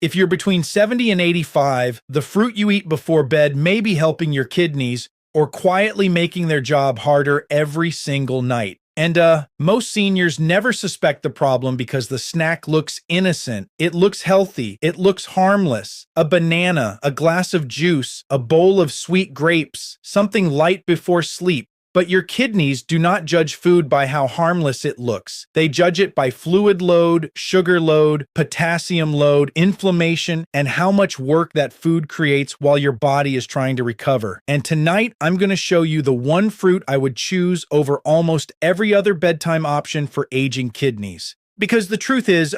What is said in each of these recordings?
If you're between 70 and 85, the fruit you eat before bed may be helping your kidneys or quietly making their job harder every single night. And most seniors never suspect the problem because the snack looks innocent. It looks healthy. It looks harmless. A banana, a glass of juice, a bowl of sweet grapes, something light before sleep. But your kidneys do not judge food by how harmless it looks. They judge it by fluid load, sugar load, potassium load, inflammation, and how much work that food creates while your body is trying to recover. And tonight, I'm going to show you the one fruit I would choose over almost every other bedtime option for aging kidneys. Because the truth is,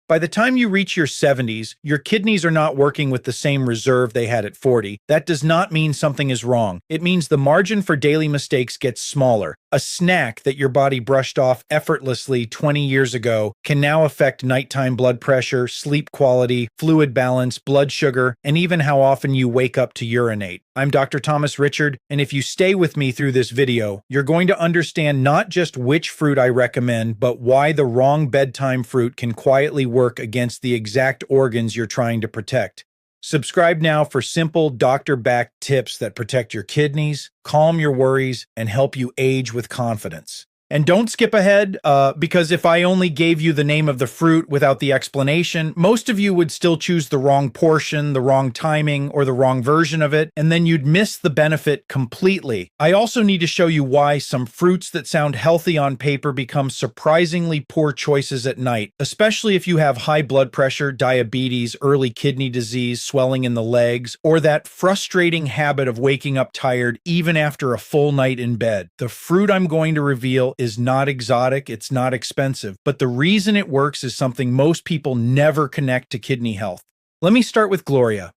by the time you reach your 70s, your kidneys are not working with the same reserve they had at 40. That does not mean something is wrong. It means the margin for daily mistakes gets smaller. A snack that your body brushed off effortlessly 20 years ago can now affect nighttime blood pressure, sleep quality, fluid balance, blood sugar, and even how often you wake up to urinate. I'm Dr. Thomas Richard, and if you stay with me through this video, you're going to understand not just which fruit I recommend, but why the wrong bedtime fruit can quietly work against the exact organs you're trying to protect. Subscribe now for simple, doctor-backed tips that protect your kidneys, calm your worries, and help you age with confidence. And don't skip ahead, because if I only gave you the name of the fruit without the explanation, most of you would still choose the wrong portion, the wrong timing, or the wrong version of it, and then you'd miss the benefit completely. I also need to show you why some fruits that sound healthy on paper become surprisingly poor choices at night, especially if you have high blood pressure, diabetes, early kidney disease, swelling in the legs, or that frustrating habit of waking up tired even after a full night in bed. The fruit I'm going to reveal is not exotic, it's not expensive, but the reason it works is something most people never connect to kidney health. Let me start with Gloria,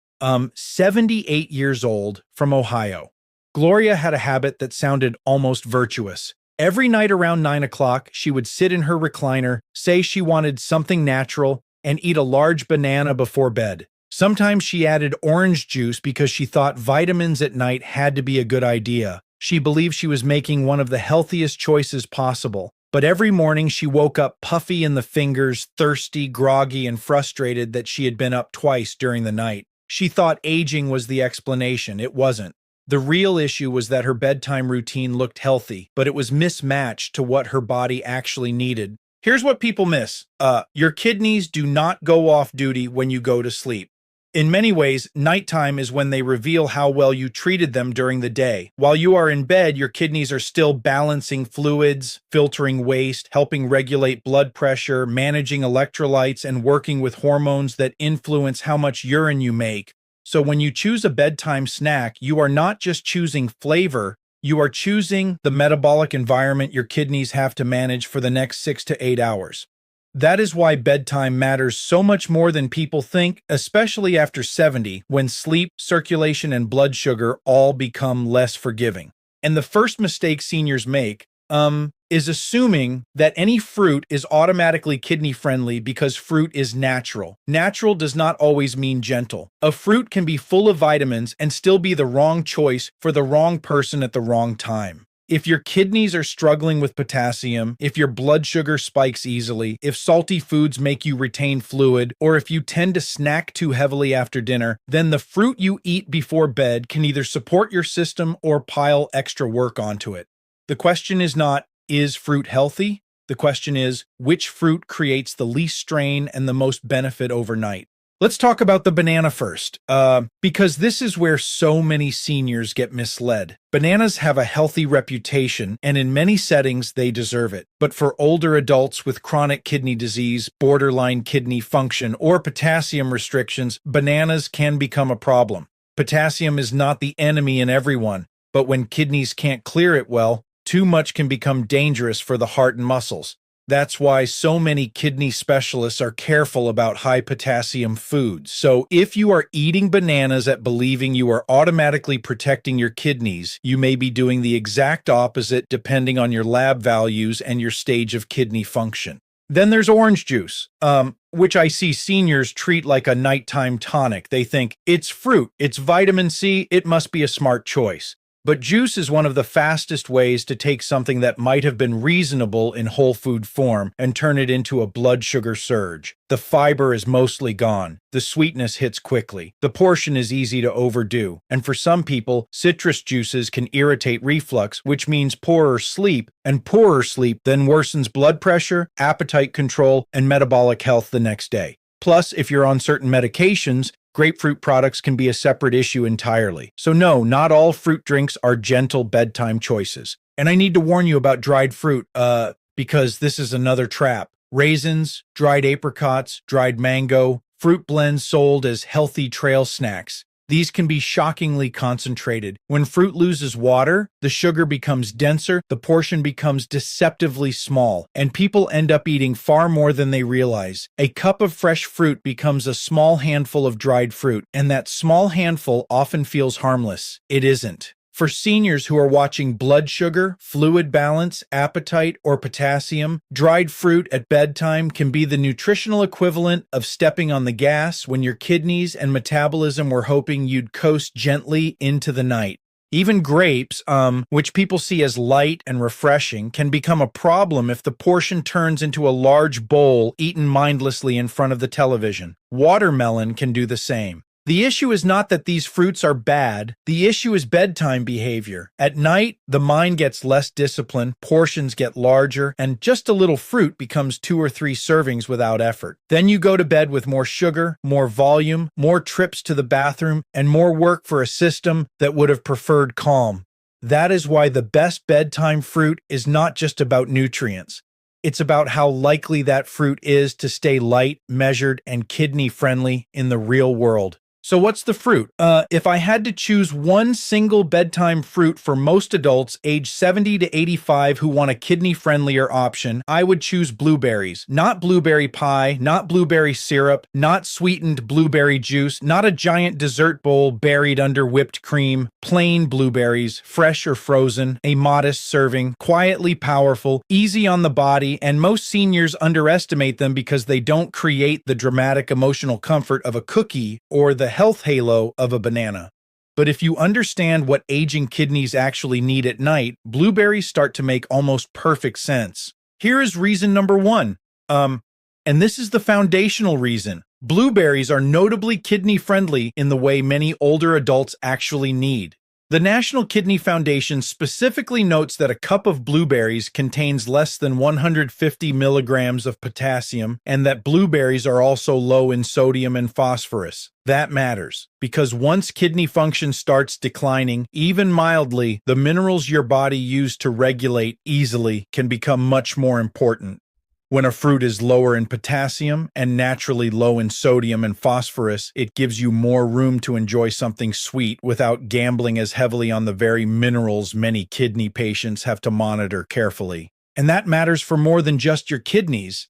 78 years old, from Ohio. Gloria had a habit that sounded almost virtuous. Every night around 9 o'clock, she would sit in her recliner, say she wanted something natural, and eat a large banana before bed. Sometimes she added orange juice because she thought vitamins at night had to be a good idea. She believed she was making one of the healthiest choices possible. But every morning she woke up puffy in the fingers, thirsty, groggy, and frustrated that she had been up twice during the night. She thought aging was the explanation. It wasn't. The real issue was that her bedtime routine looked healthy, but it was mismatched to what her body actually needed. Here's what people miss. Your kidneys do not go off duty when you go to sleep. In many ways, nighttime is when they reveal how well you treated them during the day. While you are in bed, your kidneys are still balancing fluids, filtering waste, helping regulate blood pressure, managing electrolytes, and working with hormones that influence how much urine you make. So when you choose a bedtime snack, you are not just choosing flavor, you are choosing the metabolic environment your kidneys have to manage for the next 6 to 8 hours. That is why bedtime matters so much more than people think, especially after 70, when sleep, circulation, and blood sugar all become less forgiving. And the first mistake seniors make, is assuming that any fruit is automatically kidney-friendly because fruit is natural. Natural does not always mean gentle. A fruit can be full of vitamins and still be the wrong choice for the wrong person at the wrong time. If your kidneys are struggling with potassium, if your blood sugar spikes easily, if salty foods make you retain fluid, or if you tend to snack too heavily after dinner, then the fruit you eat before bed can either support your system or pile extra work onto it. The question is not, is fruit healthy? The question is, which fruit creates the least strain and the most benefit overnight? Let's talk about the banana first, because this is where so many seniors get misled. Bananas have a healthy reputation, and in many settings, they deserve it. But for older adults with chronic kidney disease, borderline kidney function, or potassium restrictions, bananas can become a problem. Potassium is not the enemy in everyone, but when kidneys can't clear it well, too much can become dangerous for the heart and muscles. That's why so many kidney specialists are careful about high potassium foods. So if you are eating bananas at believing you are automatically protecting your kidneys, you may be doing the exact opposite depending on your lab values and your stage of kidney function. Then there's orange juice, which I see seniors treat like a nighttime tonic. They think, it's fruit, it's vitamin C, it must be a smart choice. But juice is one of the fastest ways to take something that might have been reasonable in whole food form and turn it into a blood sugar surge. The fiber is mostly gone. The sweetness hits quickly. The portion is easy to overdo. And for some people, citrus juices can irritate reflux, which means poorer sleep, and poorer sleep then worsens blood pressure, appetite control, and metabolic health the next day. Plus, if you're on certain medications, grapefruit products can be a separate issue entirely. So no, not all fruit drinks are gentle bedtime choices. And I need to warn you about dried fruit, because this is another trap. Raisins, dried apricots, dried mango, fruit blends sold as healthy trail snacks. These can be shockingly concentrated. When fruit loses water, the sugar becomes denser, the portion becomes deceptively small, and people end up eating far more than they realize. A cup of fresh fruit becomes a small handful of dried fruit, and that small handful often feels harmless. It isn't. For seniors who are watching blood sugar, fluid balance, appetite, or potassium, dried fruit at bedtime can be the nutritional equivalent of stepping on the gas when your kidneys and metabolism were hoping you'd coast gently into the night. Even grapes, which people see as light and refreshing, can become a problem if the portion turns into a large bowl eaten mindlessly in front of the television. Watermelon can do the same. The issue is not that these fruits are bad, the issue is bedtime behavior. At night, the mind gets less disciplined, portions get larger, and just a little fruit becomes 2 or 3 servings without effort. Then you go to bed with more sugar, more volume, more trips to the bathroom, and more work for a system that would have preferred calm. That is why the best bedtime fruit is not just about nutrients. It's about how likely that fruit is to stay light, measured, and kidney-friendly in the real world. So what's the fruit? If I had to choose one single bedtime fruit for most adults aged 70 to 85 who want a kidney-friendlier option, I would choose blueberries. Not blueberry pie, not blueberry syrup, not sweetened blueberry juice, not a giant dessert bowl buried under whipped cream. Plain blueberries, fresh or frozen, a modest serving, quietly powerful, easy on the body, and most seniors underestimate them because they don't create the dramatic emotional comfort of a cookie or the health halo of a banana. But if you understand what aging kidneys actually need at night, blueberries start to make almost perfect sense. Here is reason number 1. And this is the foundational reason. Blueberries are notably kidney-friendly in the way many older adults actually need. The National Kidney Foundation specifically notes that a cup of blueberries contains less than 150 milligrams of potassium and that blueberries are also low in sodium and phosphorus. That matters, because once kidney function starts declining, even mildly, the minerals your body used to regulate easily can become much more important. When a fruit is lower in potassium and naturally low in sodium and phosphorus, it gives you more room to enjoy something sweet without gambling as heavily on the very minerals many kidney patients have to monitor carefully. And that matters for more than just your kidneys.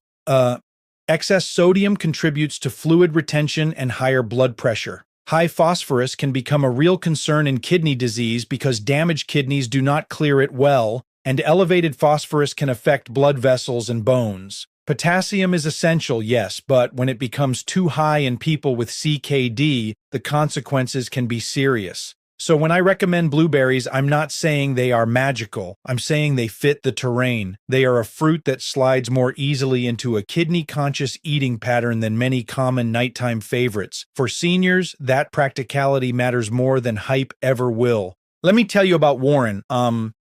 Excess sodium contributes to fluid retention and higher blood pressure. High phosphorus can become a real concern in kidney disease because damaged kidneys do not clear it well, and elevated phosphorus can affect blood vessels and bones. Potassium is essential, yes, but when it becomes too high in people with CKD, the consequences can be serious. So when I recommend blueberries, I'm not saying they are magical. I'm saying they fit the terrain. They are a fruit that slides more easily into a kidney-conscious eating pattern than many common nighttime favorites. For seniors, that practicality matters more than hype ever will. Let me tell you about Warren,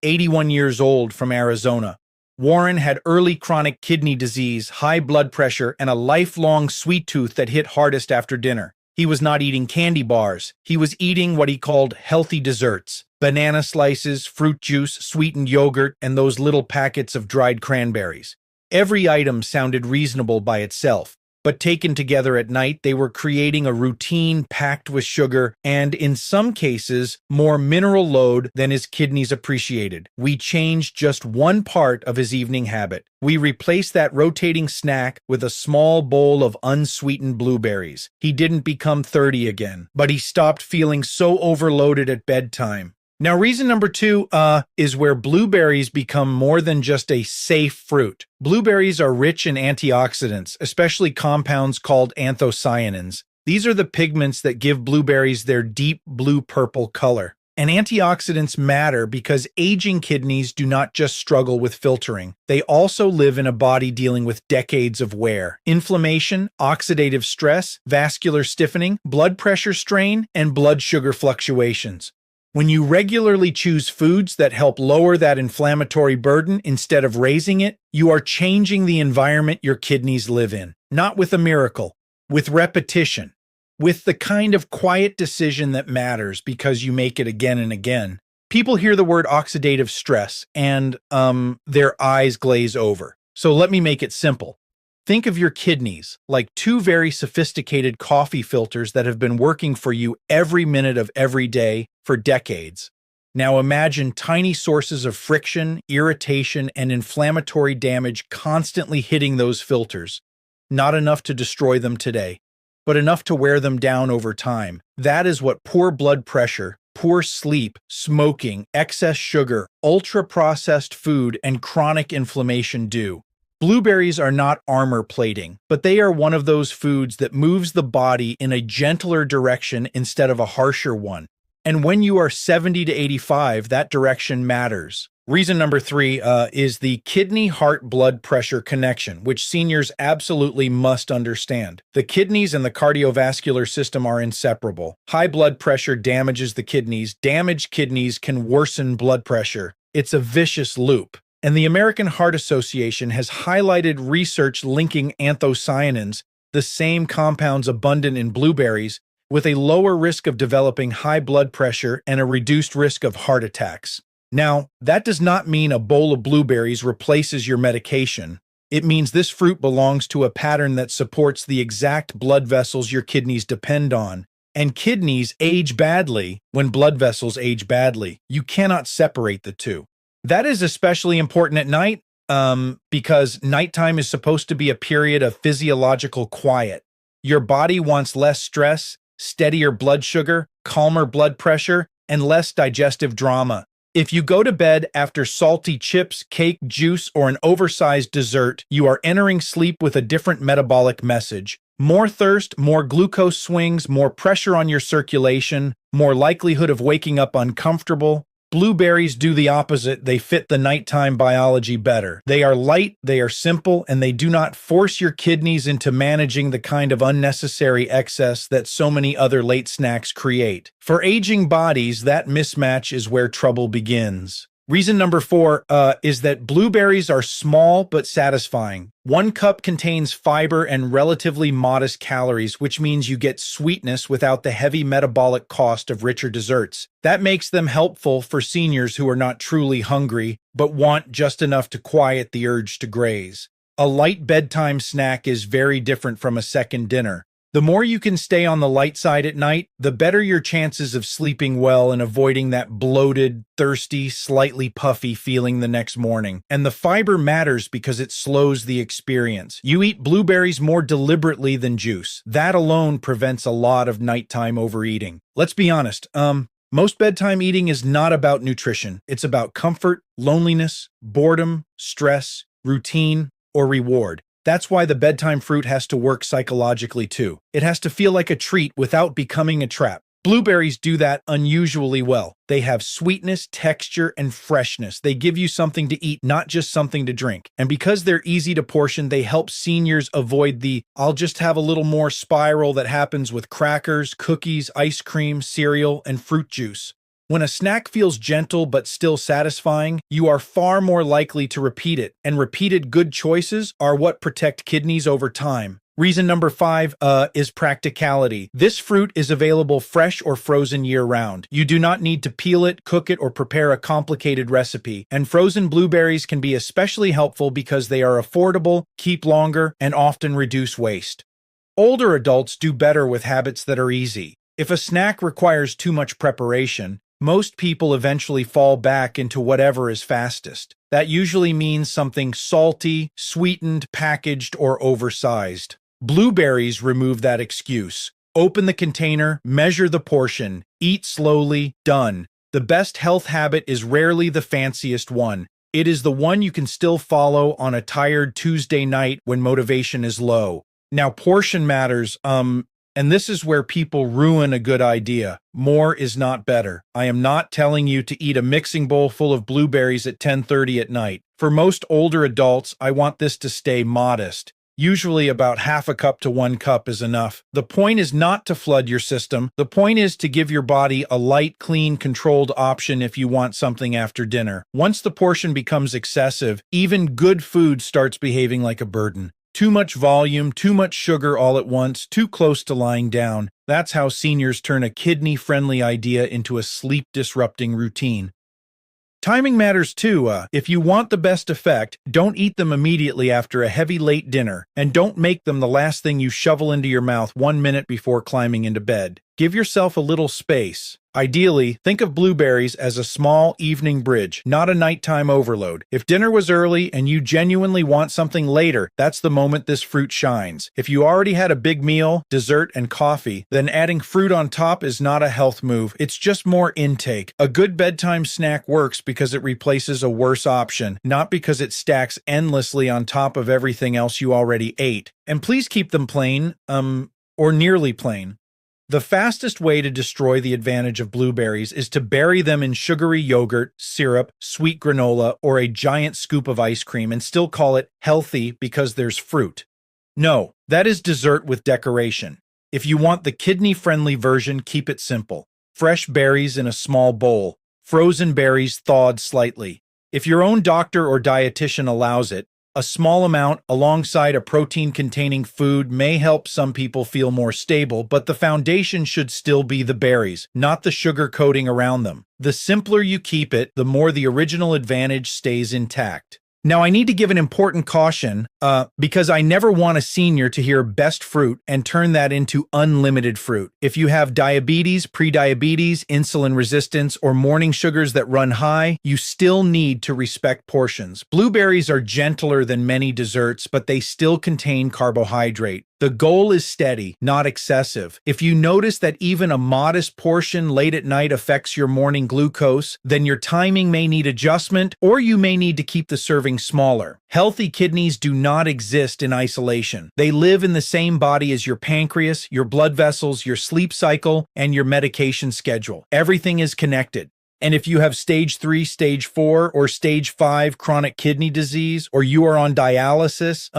81 years old, from Arizona. Warren had early chronic kidney disease, high blood pressure, and a lifelong sweet tooth that hit hardest after dinner. He was not eating candy bars. He was eating what he called healthy desserts: banana slices, fruit juice, sweetened yogurt, and those little packets of dried cranberries. Every item sounded reasonable by itself, but taken together at night, they were creating a routine packed with sugar and, in some cases, more mineral load than his kidneys appreciated. We changed just one part of his evening habit. We replaced that rotating snack with a small bowl of unsweetened blueberries. He didn't become 30 again, but he stopped feeling so overloaded at bedtime. Now, reason number 2 is where blueberries become more than just a safe fruit. Blueberries are rich in antioxidants, especially compounds called anthocyanins. These are the pigments that give blueberries their deep blue-purple color. And antioxidants matter because aging kidneys do not just struggle with filtering. They also live in a body dealing with decades of wear, inflammation, oxidative stress, vascular stiffening, blood pressure strain, and blood sugar fluctuations. When you regularly choose foods that help lower that inflammatory burden instead of raising it, you are changing the environment your kidneys live in. Not with a miracle, with repetition. With the kind of quiet decision that matters because you make it again and again. People hear the word oxidative stress and, their eyes glaze over. So let me make it simple. Think of your kidneys like two very sophisticated coffee filters that have been working for you every minute of every day for decades. Now imagine tiny sources of friction, irritation, and inflammatory damage constantly hitting those filters. Not enough to destroy them today, but enough to wear them down over time. That is what poor blood pressure, poor sleep, smoking, excess sugar, ultra-processed food, and chronic inflammation do. Blueberries are not armor plating, but they are one of those foods that moves the body in a gentler direction instead of a harsher one. And when you are 70 to 85, that direction matters. Reason number 3 is the kidney-heart-blood pressure connection, which seniors absolutely must understand. The kidneys and the cardiovascular system are inseparable. High blood pressure damages the kidneys. Damaged kidneys can worsen blood pressure. It's a vicious loop. And the American Heart Association has highlighted research linking anthocyanins, the same compounds abundant in blueberries, with a lower risk of developing high blood pressure and a reduced risk of heart attacks. Now, that does not mean a bowl of blueberries replaces your medication. It means this fruit belongs to a pattern that supports the exact blood vessels your kidneys depend on. And kidneys age badly when blood vessels age badly. You cannot separate the two. That is especially important at night, because nighttime is supposed to be a period of physiological quiet. Your body wants less stress, steadier blood sugar, calmer blood pressure, and less digestive drama. If you go to bed after salty chips, cake, juice, or an oversized dessert, you are entering sleep with a different metabolic message. More thirst, more glucose swings, more pressure on your circulation, more likelihood of waking up uncomfortable. Blueberries do the opposite. They fit the nighttime biology better. They are light, they are simple, and they do not force your kidneys into managing the kind of unnecessary excess that so many other late snacks create. For aging bodies, that mismatch is where trouble begins. Reason number 4 is that blueberries are small but satisfying. 1 cup contains fiber and relatively modest calories, which means you get sweetness without the heavy metabolic cost of richer desserts. That makes them helpful for seniors who are not truly hungry, but want just enough to quiet the urge to graze. A light bedtime snack is very different from a second dinner. The more you can stay on the light side at night, the better your chances of sleeping well and avoiding that bloated, thirsty, slightly puffy feeling the next morning. And the fiber matters because it slows the experience. You eat blueberries more deliberately than juice. That alone prevents a lot of nighttime overeating. Let's be honest, most bedtime eating is not about nutrition. It's about comfort, loneliness, boredom, stress, routine, or reward. That's why the bedtime fruit has to work psychologically too. It has to feel like a treat without becoming a trap. Blueberries do that unusually well. They have sweetness, texture, and freshness. They give you something to eat, not just something to drink. And because they're easy to portion, they help seniors avoid the "I'll just have a little more" spiral that happens with crackers, cookies, ice cream, cereal, and fruit juice. When a snack feels gentle but still satisfying, you are far more likely to repeat it, and repeated good choices are what protect kidneys over time. Reason number 5 is practicality. This fruit is available fresh or frozen year-round. You do not need to peel it, cook it, or prepare a complicated recipe. And frozen blueberries can be especially helpful because they are affordable, keep longer, and often reduce waste. Older adults do better with habits that are easy. If a snack requires too much preparation, most people eventually fall back into whatever is fastest. That usually means something salty, sweetened, packaged, or oversized. Blueberries remove that excuse. Open the container, measure the portion, eat slowly, done. The best health habit is rarely the fanciest one. It is the one you can still follow on a tired Tuesday night when motivation is low. Now, portion matters, And this is where people ruin a good idea. More is not better. I am not telling you to eat a mixing bowl full of blueberries at 10:30 at night. For most older adults, I want this to stay modest. Usually about half a cup to 1 cup is enough. The point is not to flood your system. The point is to give your body a light, clean, controlled option if you want something after dinner. Once the portion becomes excessive, even good food starts behaving like a burden. Too much volume, too much sugar all at once, too close to lying down. That's how seniors turn a kidney-friendly idea into a sleep-disrupting routine. Timing matters too. If you want the best effect, don't eat them immediately after a heavy late dinner, and don't make them the last thing you shovel into your mouth 1 minute before climbing into bed. Give yourself a little space. Ideally, think of blueberries as a small evening bridge, not a nighttime overload. If dinner was early and you genuinely want something later, that's the moment this fruit shines. If you already had a big meal, dessert, and coffee, then adding fruit on top is not a health move, it's just more intake. A good bedtime snack works because it replaces a worse option, not because it stacks endlessly on top of everything else you already ate. And please keep them plain, or nearly plain. The fastest way to destroy the advantage of blueberries is to bury them in sugary yogurt, syrup, sweet granola, or a giant scoop of ice cream and still call it healthy because there's fruit. No, that is dessert with decoration. If you want the kidney-friendly version, keep it simple. Fresh berries in a small bowl, frozen berries thawed slightly. If your own doctor or dietitian allows it, a small amount alongside a protein-containing food may help some people feel more stable, but the foundation should still be the berries, not the sugar coating around them. The simpler you keep it, the more the original advantage stays intact. Now, I need to give an important caution, because I never want a senior to hear best fruit and turn that into unlimited fruit. If you have diabetes, prediabetes, insulin resistance, or morning sugars that run high, you still need to respect portions. Blueberries are gentler than many desserts, but they still contain carbohydrate. The goal is steady, not excessive. If you notice that even a modest portion late at night affects your morning glucose, then your timing may need adjustment, or you may need to keep the serving smaller. Healthy kidneys do not exist in isolation. They live in the same body as your pancreas, your blood vessels, your sleep cycle, and your medication schedule. Everything is connected. And if you have stage 3, stage 4, or stage 5 chronic kidney disease, or you are on dialysis,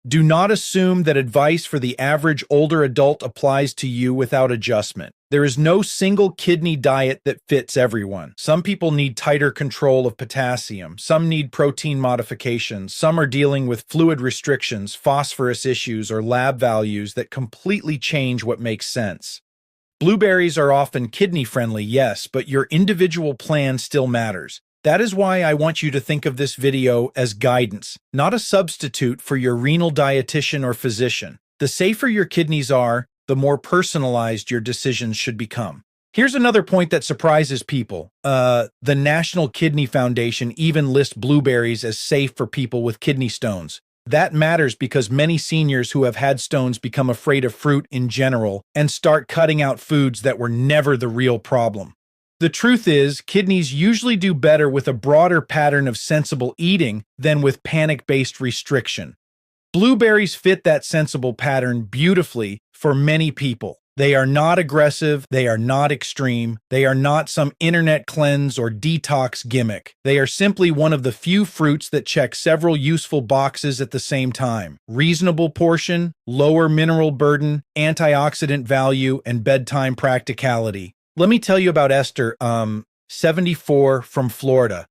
do not assume that advice for the average older adult applies to you without adjustment. There is no single kidney diet that fits everyone. Some people need tighter control of potassium. Some need protein modifications. Some are dealing with fluid restrictions, phosphorus issues, or lab values that completely change what makes sense. Blueberries are often kidney-friendly, yes, but your individual plan still matters. That is why I want you to think of this video as guidance, not a substitute for your renal dietitian or physician. The safer your kidneys are, the more personalized your decisions should become. Here's another point that surprises people. The National Kidney Foundation even lists blueberries as safe for people with kidney stones. That matters because many seniors who have had stones become afraid of fruit in general and start cutting out foods that were never the real problem. The truth is, kidneys usually do better with a broader pattern of sensible eating than with panic-based restriction. Blueberries fit that sensible pattern beautifully for many people. They are not aggressive, they are not extreme, they are not some internet cleanse or detox gimmick. They are simply one of the few fruits that check several useful boxes at the same time. Reasonable portion, lower mineral burden, antioxidant value, and bedtime practicality. Let me tell you about Esther, 74, from Florida.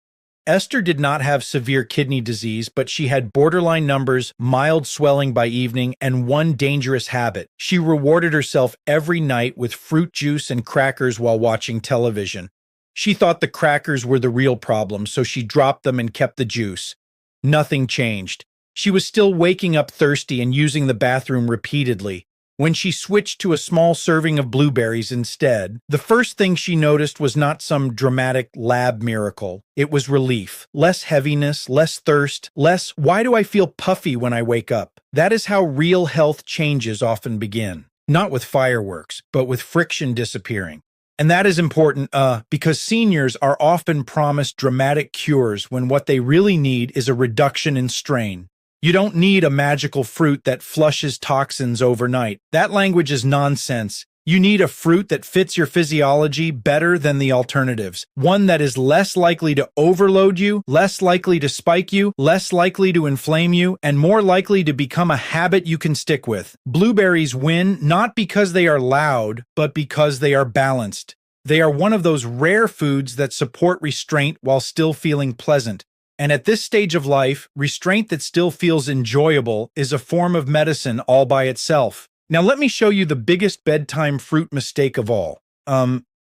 Esther did not have severe kidney disease, but she had borderline numbers, mild swelling by evening, and one dangerous habit. She rewarded herself every night with fruit juice and crackers while watching television. She thought the crackers were the real problem, so she dropped them and kept the juice. Nothing changed. She was still waking up thirsty and using the bathroom repeatedly. When she switched to a small serving of blueberries instead, the first thing she noticed was not some dramatic lab miracle. It was relief. Less heaviness, less thirst, less, why do I feel puffy when I wake up? That is how real health changes often begin. Not with fireworks, but with friction disappearing. And that is important because seniors are often promised dramatic cures when what they really need is a reduction in strain. You don't need a magical fruit that flushes toxins overnight. That language is nonsense. You need a fruit that fits your physiology better than the alternatives. One that is less likely to overload you, less likely to spike you, less likely to inflame you, and more likely to become a habit you can stick with. Blueberries win not because they are loud, but because they are balanced. They are one of those rare foods that support restraint while still feeling pleasant. And at this stage of life, restraint that still feels enjoyable is a form of medicine all by itself. Now let me show you the biggest bedtime fruit mistake of all.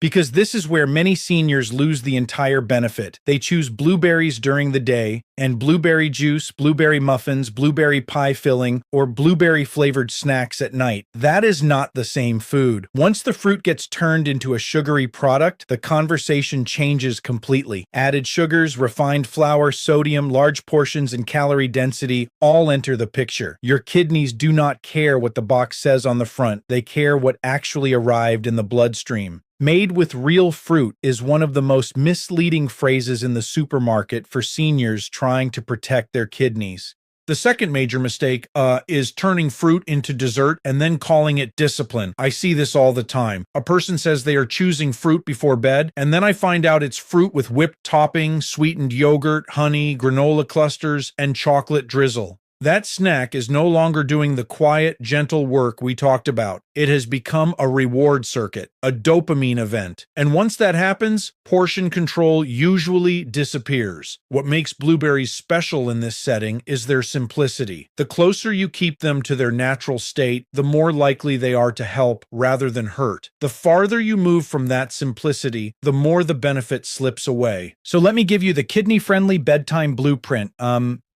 Because this is where many seniors lose the entire benefit. They choose blueberries during the day, and blueberry juice, blueberry muffins, blueberry pie filling, or blueberry-flavored snacks at night. That is not the same food. Once the fruit gets turned into a sugary product, the conversation changes completely. Added sugars, refined flour, sodium, large portions, and calorie density all enter the picture. Your kidneys do not care what the box says on the front. They care what actually arrived in the bloodstream. Made with real fruit is one of the most misleading phrases in the supermarket for seniors trying to protect their kidneys. The second major mistake is turning fruit into dessert and then calling it discipline. I see this all the time. A person says they are choosing fruit before bed, and then I find out it's fruit with whipped topping, sweetened yogurt, honey, granola clusters, and chocolate drizzle. That snack is no longer doing the quiet, gentle work we talked about. It has become a reward circuit, a dopamine event. And once that happens, portion control usually disappears. What makes blueberries special in this setting is their simplicity. The closer you keep them to their natural state, the more likely they are to help rather than hurt. The farther you move from that simplicity, the more the benefit slips away. So let me give you the kidney-friendly bedtime blueprint.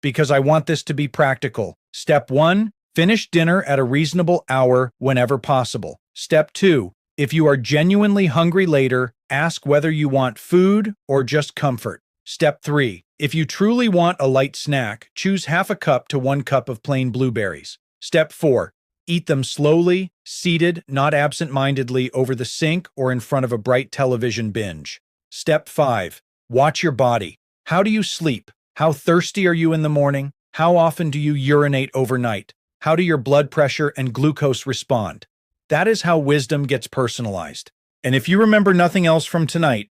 Because I want this to be practical. Step 1, finish dinner at a reasonable hour whenever possible. Step 2, if you are genuinely hungry later, ask whether you want food or just comfort. Step 3, if you truly want a light snack, choose half a cup to 1 cup of plain blueberries. Step 4, eat them slowly, seated, not absent-mindedly over the sink or in front of a bright television binge. Step 5, watch your body. How do you sleep? How thirsty are you in the morning? How often do you urinate overnight? How do your blood pressure and glucose respond? That is how wisdom gets personalized. And if you remember nothing else from tonight,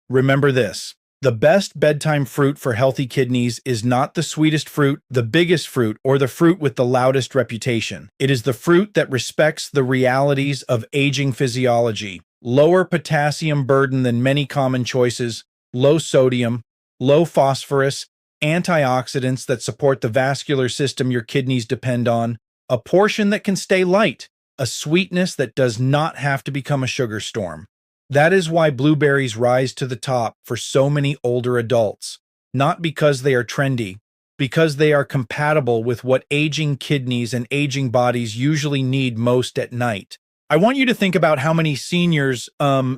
remember this. The best bedtime fruit for healthy kidneys is not the sweetest fruit, the biggest fruit, or the fruit with the loudest reputation. It is the fruit that respects the realities of aging physiology. Lower potassium burden than many common choices, low sodium, low phosphorus, antioxidants that support the vascular system your kidneys depend on, a portion that can stay light, a sweetness that does not have to become a sugar storm. That is why blueberries rise to the top for so many older adults. Not because they are trendy, because they are compatible with what aging kidneys and aging bodies usually need most at night. I want you to think about how many seniors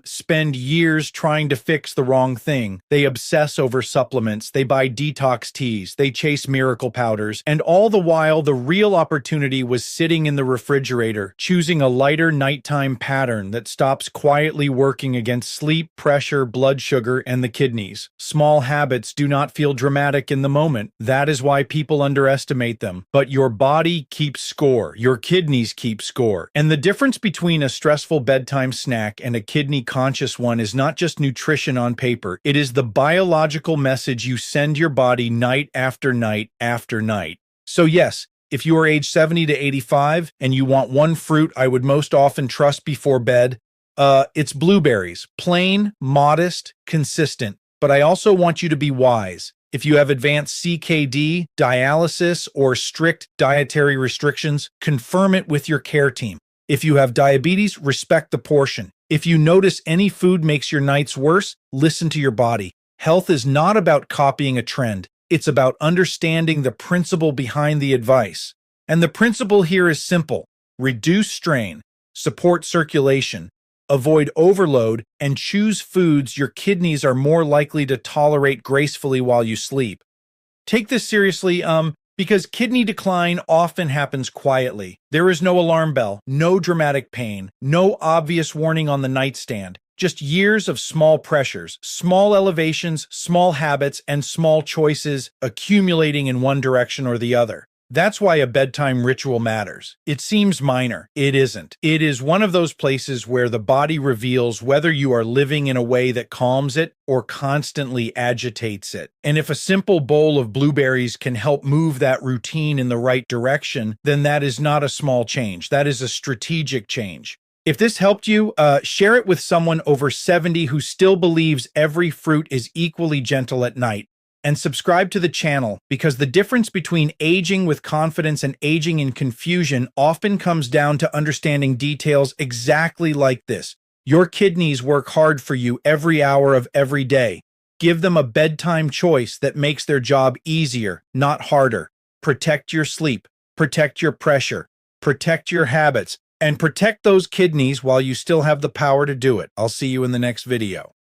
spend years trying to fix the wrong thing. They obsess over supplements, they buy detox teas, they chase miracle powders, and all the while the real opportunity was sitting in the refrigerator, choosing a lighter nighttime pattern that stops quietly working against sleep, pressure, blood sugar, and the kidneys. Small habits do not feel dramatic in the moment. That is why people underestimate them. But your body keeps score, your kidneys keep score, and the difference between a stressful bedtime snack and a kidney-conscious one is not just nutrition on paper. It is the biological message you send your body night after night after night. So yes, if you are age 70 to 85 and you want one fruit I would most often trust before bed, it's blueberries. Plain, modest, consistent. But I also want you to be wise. If you have advanced CKD, dialysis, or strict dietary restrictions, confirm it with your care team. If you have diabetes, respect the portion. If you notice any food makes your nights worse, listen to your body. Health is not about copying a trend. It's about understanding the principle behind the advice. And the principle here is simple. Reduce strain, support circulation, avoid overload, and choose foods your kidneys are more likely to tolerate gracefully while you sleep. Take this seriously, because kidney decline often happens quietly. There is no alarm bell, no dramatic pain, no obvious warning on the nightstand, just years of small pressures, small elevations, small habits, and small choices accumulating in one direction or the other. That's why a bedtime ritual matters. It seems minor. It isn't. It is one of those places where the body reveals whether you are living in a way that calms it or constantly agitates it. And if a simple bowl of blueberries can help move that routine in the right direction, then that is not a small change. That is a strategic change. If this helped you, share it with someone over 70 who still believes every fruit is equally gentle at night. And subscribe to the channel because the difference between aging with confidence and aging in confusion often comes down to understanding details exactly like this. Your kidneys work hard for you every hour of every day. Give them a bedtime choice that makes their job easier, not harder. Protect your sleep, protect your pressure, protect your habits, and protect those kidneys while you still have the power to do it. I'll see you in the next video.